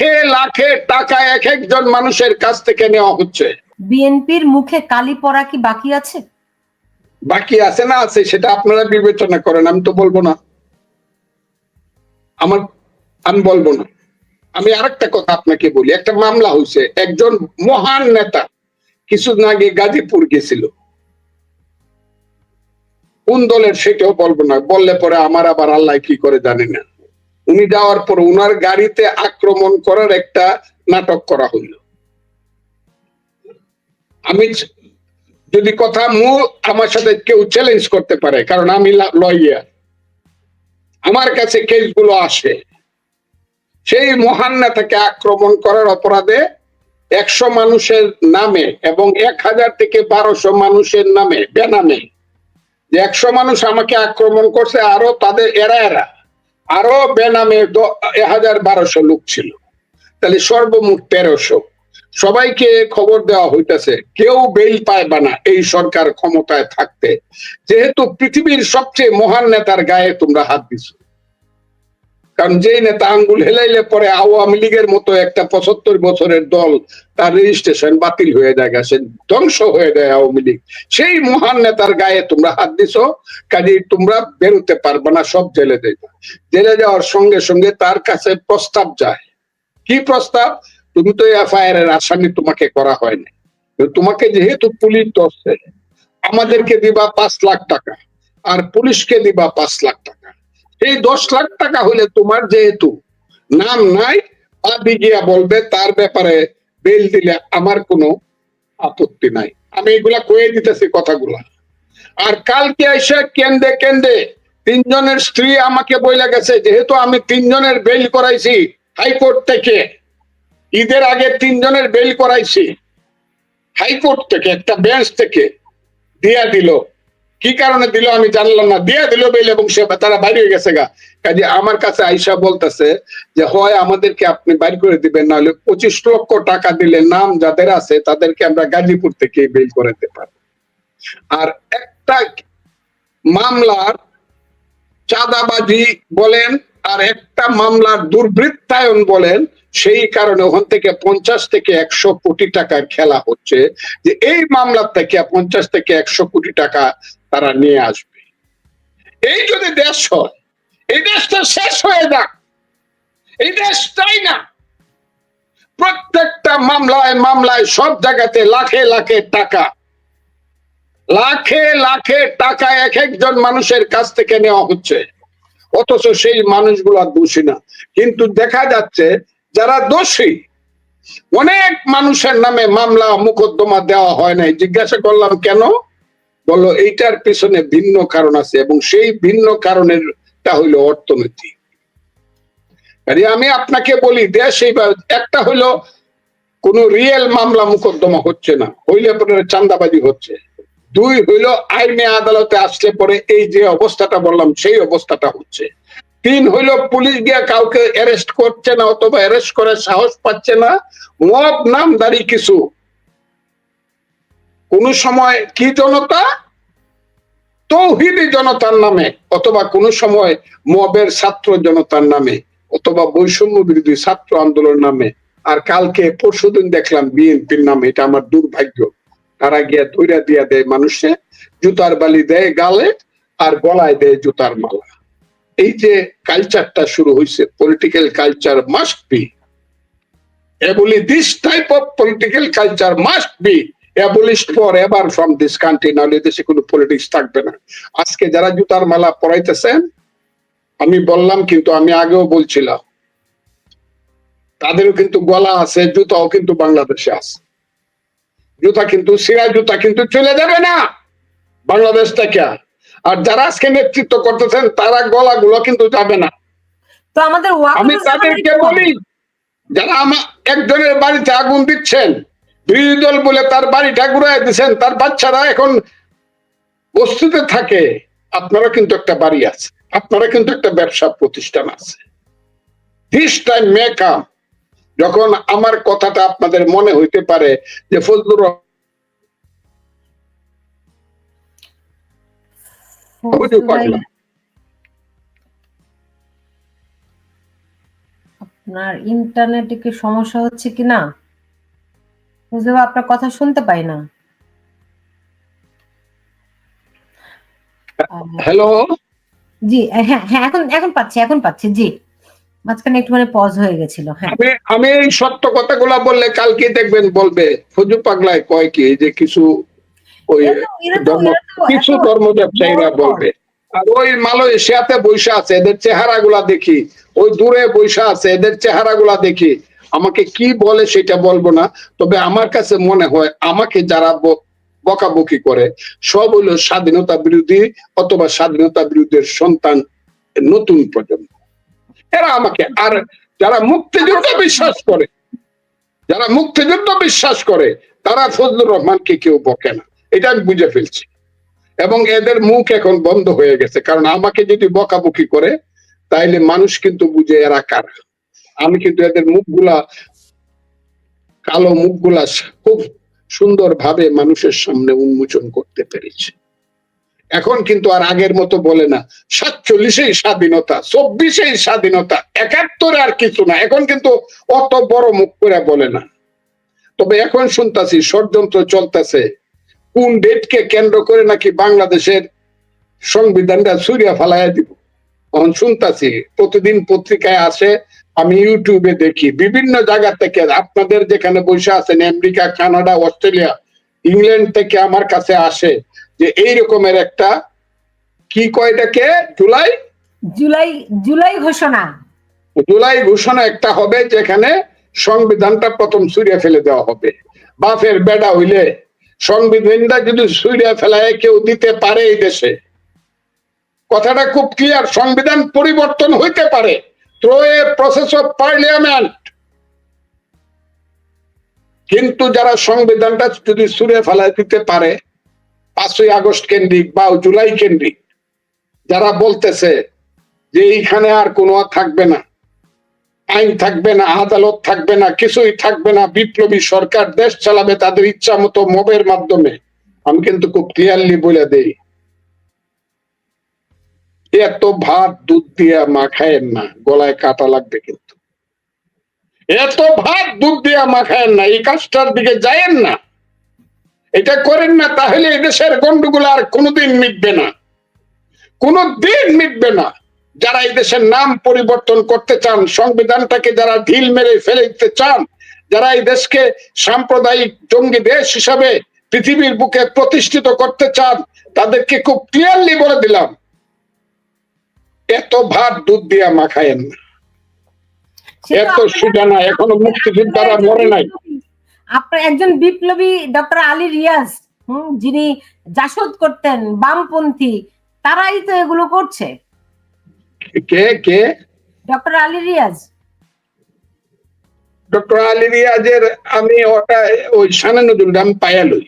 লাখে লাখে টাকা এক একজন মানুষের কাছ থেকে নেওয়া হচ্ছে। বিএনপির মুখে কালি পড়া কি বাকি আছে? বাকি আছে না আছে সেটা আপনারা বিবেচনা করেন, আমি তো বলবো না। আমি বলবো না। আমি আরেকটা কথা আপনাকে বলি, একটা মামলা হয়েছে, একজন মহান নেতা কিছুদিন আগে গাজীপুর গেছিল, কোন দলের সেটাও বলবো না, বললে পরে আমার আবার আল্লাহ কি করে জানি না। উনি যাওয়ার পর উনার গাড়িতে আক্রমণ করার একটা নাটক করা হইল। আমি যদি কথা আমার সাথে কেউ চ্যালেঞ্জ করতে পারে, কারণ আমি লয়ার, আমার কাছে কেসগুলো আসে। সেই মহান নেতাকে আক্রমণ করার অপরাধে 100 মানুষের নামে এবং 1000 থেকে 1200 মানুষের নামে বেনামে, যে 100 মানুষ আমাকে আক্রমণ করছে, আরো তাদের এরা আরো বেনামে 1000-1200 লোক ছিল, তাহলে সর্বমোট 1300। সবাইকে খবর দেওয়া হইতেছে, কেউ বেল পাইবা না এই সরকার ক্ষমতায় থাকতে, যেহেতু পৃথিবীর সবচেয়ে মহান নেতার গায়ে তোমরা হাত দিছো। কারণ যেই নেতা আঙ্গুল হেলাইলে পরে আওয়ামী লীগের মতো একটা 75 বছরের দল, তার রেজিস্ট্রেশন বাতিল হয়ে যায়, সে ধ্বংস হয়ে যায় আওয়ামী লীগ, সেই মহান নেতার গায়ে তোমরা হাত দিছো। কাজে তোমরা বেরোতে পারবে না, সব জেলে দেবে। জেলে যাওয়ার সঙ্গে সঙ্গে তার কাছে প্রস্তাব যায়। কি প্রস্তাব? তুমি তো এফআইআর এর আসামি, তোমাকে করা হয়নি, তোমাকে যেহেতু পুলিশ ধরছে, আমাদেরকে দিবা 5 লাখ টাকা আর পুলিশকে দিবা 5 লাখ টাকা। এই 10 লাখ টাকা হলে তোমার যেহেতু নাম নাই, আদি গিয়া বলবে তার ব্যাপারে বেল দিলে আমার কোনো আপত্তি নাই। আমি এগুলা কয়ে দিতেছি কথাগুলা। আর কালকে এসে কেন্দে কেন্দে 3 জনের স্ত্রী আমাকে বইলা গেছে, যেহেতু আমি 3 জনের বেল করাইছি হাইকোর্ট থেকে, ঈদের আগে 3 জনের বেল করাইছি হাইকোর্ট থেকে, একটা বেঞ্চ থেকে দিয়া দিল। কি কারণে দিল আমি জানলাম না, দিয়া দিল বেল, এবং সে তারা বাইরে হয়ে গেছে গা। কাজে আমার কাছে আইসা বলতেছে যে হয় আমাদেরকে আপনি বাইর করে দিবেন, না হলে 25 লক্ষ টাকা দিলে নাম যাদের আছে তাদেরকে আমরা গাজীপুর থেকে বেল করাতে পারবো। আর একটা মামলার চাঁদাবাজি বলেন আর একটা মামলার দুর্বৃত্তায়ন বলেন, সেই কারণে ওখান থেকে 50 থেকে 100 কোটি টাকা খেলা হচ্ছে, যে এই মামলার থেকে 50 থেকে 100 কোটি টাকা তারা নিয়ে আসবে। এই যদি দেশ হয়, এই দেশটা শেষ হয়ে যাক, এই দেশ চাই না। প্রত্যেকটা মামলায় মামলায় সব জায়গাতে লাখে লাখে টাকা, লাখে লাখে টাকা এক একজন মানুষের কাছ থেকে নেওয়া হচ্ছে, অথচ সেই মানুষগুলা দোষী না। কিন্তু দেখা যাচ্ছে যারা দোষী, অনেক মানুষের নামে মামলা মোকদ্দমা দেওয়া হয় নাই। জিজ্ঞাসা করলাম কেন, বললো এইটার পিছনে ভিন্ন কারণ আছে, এবং সেই ভিন্ন কারণেরটা হইলো অর্থনীতি। আমি আপনাকে বলি, দেশ এইভাবে, একটা হইলো কোন রিয়েল মামলা মোকদ্দমা হচ্ছে না, হইলে পরে চাঁদাবাজি হচ্ছে। 2 হইলো আইনে আদালতে আসলে পরে এই যে অবস্থাটা বললাম সেই অবস্থাটা হচ্ছে। 3 হইলো পুলিশ গিয়া কাউকে অ্যারেস্ট করছে না, অথবা অ্যারেস্ট করার সাহস পাচ্ছে না। মব নামধারী কিছু, কোন সময় কি জনতা, তৌহিদি জনতার নামে, অথবা কোন সময় মবের ছাত্র জনতার নামে, অথবা বৈষম্য বিরোধী ছাত্র আন্দোলন নামে, আর কালকে পরশুদিন দেখলাম বিএনপির নামে। এটা আমার দুর্ভাগ্য, তারা গিয়া দৈরা দিয়া দেয় মানুষে, জুতার বালি দেয় গালে আর গলায় দেয় জুতার মালা। এই যে কালচারটা শুরু হয়েছে, political culture must be abolished. This type of political culture must be abolished forever from this country, নাহলে দেশে কোনো পলিটিক্স থাকবে না। আজকে যারা জুতার মালা পরাইতেছেন, আমি বললাম কিন্তু আমি আগেও বলছিলাম, তাদেরও কিন্তু গলা আছে, জুতাও কিন্তু বাংলাদেশে আছে। জুতা কিন্তু সিরা জুতা কিন্তু চলে যাবে না বাংলাদেশ থেকে। আর যারা আজকে নেতৃত্ব করতেছেন তারা গলাগুলো কিন্তু যাবে না। তো আমাদের আমি তাদেরকে বলি, যারা আমার একজনের বাড়িতে আগুন দিচ্ছেন, বিরোধী দল বলে তার বাড়িটা ঘুরাই দিচ্ছেন, তার বাচ্চারা এখন বস্তিতে থাকে, আপনারা কিন্তু একটা বাড়ি আছে, আপনারা কিন্তু একটা ব্যবসা প্রতিষ্ঠান আছে। দিস টাইম মে কাম, যখন আমার কথাটা আপনাদের মনে হইতে পারে যে ফজলুর আপনার ইন্টারনেটে কি সমস্যা হচ্ছে কি না বুঝতে পারি, আপনার কথা শুনতে পাই না। হ্যালো, জি, হ্যাঁ হ্যাঁ, এখন এখন পাচ্ছি জি। মাঝখানে একটু মানে পজ হয়ে গেছিল। হ্যাঁ, আমি আমি এই সত্য কথাগুলা বললে কালকে দেখবেন বলবে ফজু পাগলায় কয় কি, এই যে কিছু ওই এরা তো এরা তো ধর্ম, এরা তো এত কিছু ধর্ম ব্যবসায়ীরা বর্বর। বলবে। আর ওই মালয়েশিয়াতে বৈশা আছে, এদের চেহারা গুলা দেখি, ওই দূরে বৈশা আছে, এদের চেহারা গুলা দেখি। আমাকে কি বলে সেটা বলবো না, তবে আমার কাছে মনে হয় আমাকে যারা বকাবকি করে সব হলো স্বাধীনতা বিরোধী অথবা স্বাধীনতা বিরোধীর সন্তান, নতুন প্রজন্ম। এরা আমাকে, আর যারা মুক্তিযুদ্ধ বিশ্বাস করে, যারা মুক্তিযুদ্ধ বিশ্বাস করে তারা ফজলুর রহমানকে কেউ বকে না, এটা আমি বুঝে ফেলছি। এবং এদের মুখ এখন বন্ধ হয়ে গেছে, কারণ আমাকে যদি বকাবকি করে তাইলে মানুষ কিন্তু বুঝে এরা কারা। আমি কিন্তু এদের মুখগুলা, কালো মুখগুলা খুব সুন্দর ভাবে মানুষের সামনে উন্মোচন করতে পেরেছি। এখন কিন্তু আর আগের মতো বলে না 47-এই স্বাধীনতা, 24-এই স্বাধীনতা, 71-এ আর কিছু না, এখন কিন্তু অত বড় মুখ করে বলে না। তবে এখন শুনতাছি ষড়যন্ত্র চলতেছে, কোন ডেটকে কেন্দ্র করে নাকি বাংলাদেশের সংবিধানটা ছুঁড়িয়া ফালাইয়া দিব। এখন শুনতাছি, প্রতিদিন পত্রিকায় আসে, আমি ইউটিউবে দেখি, বিভিন্ন জায়গা থেকে আপনাদের যেখানে বসে আছেন আমেরিকা, কানাডা, অস্ট্রেলিয়া, ইংল্যান্ড থেকে আমার কাছে আসে যে এই রকমের একটা, কি কয়টাকে, জুলাই জুলাই জুলাই ঘোষণা। জুলাই ঘোষণা একটা হবে, যেখানে সংবিধানটা প্রথম ছুঁড়িয়া ফেলে দেওয়া হবে। বাপের বেড়া হইলে সংবিধানটা যদি ছুঁড়িয়া ফেলায় কেউ দিতে পারে এই দেশে, কথাটা খুব ক্লিয়ার, সংবিধান পরিবর্তন হইতে পারে through a process of parliament, কিন্তু যারা সংবিধানটা যদি ছুঁড়ে ফেলায় দিতে পারে 5ই আগস্ট কেন্দ্রিক বা জুলাই কেন্দ্রিক, যারা বলতেছে যে এইখানে আর কোনো থাকবে না, আইন থাকবে না, আদালত থাকবে না, কিছুই থাকবে না, বিপ্লবী সরকার দেশ চালাবে তাদের ইচ্ছা মতো মবের মাধ্যমে, আমি কিন্তু খুব ক্লিয়ারলি বলে দেই, এত ভাত দুধ দিয়া মাখায়েন না, গলায় কাটা লাগবে। কিন্তু এত ভাত দুধ দিয়া মাখায়েন না, এই কাজটার দিকে যায়েন না, এটা করেন না, তাহলে এদেশের গন্ডগোল আর কোনোদিন মিটবে না, কোনোদিন মিটবে না। যারা এই দেশের নাম পরিবর্তন করতে চান, সংবিধানটাকে যারা ঢিল মেরে ফেলে দিতে চান, যারা এই দেশকে সাম্প্রদায়িক জঙ্গি দেশ হিসাবে পৃথিবীর বুকে প্রতিষ্ঠিত করতে চান, তাদেরকে খুব ক্লিয়ারলি বলে দিলাম, এত ভাত দুধ দিয়া মাখায়েন না, এত সুজা না, এখনো মুক্তিযোদ্ধারা মরে নাই। আপনার একজন বিপ্লবী ডক্টর আলী রিয়াজ, যিনি জাসদ করতেন, বামপন্থী, তারাই তো এগুলো করছে। কে কে? ডক্টর আলী রিয়াজ। ডক্টর আলী রিয়াজের আমি ওটা ওই সানা নজরুল আমি পায়ালই।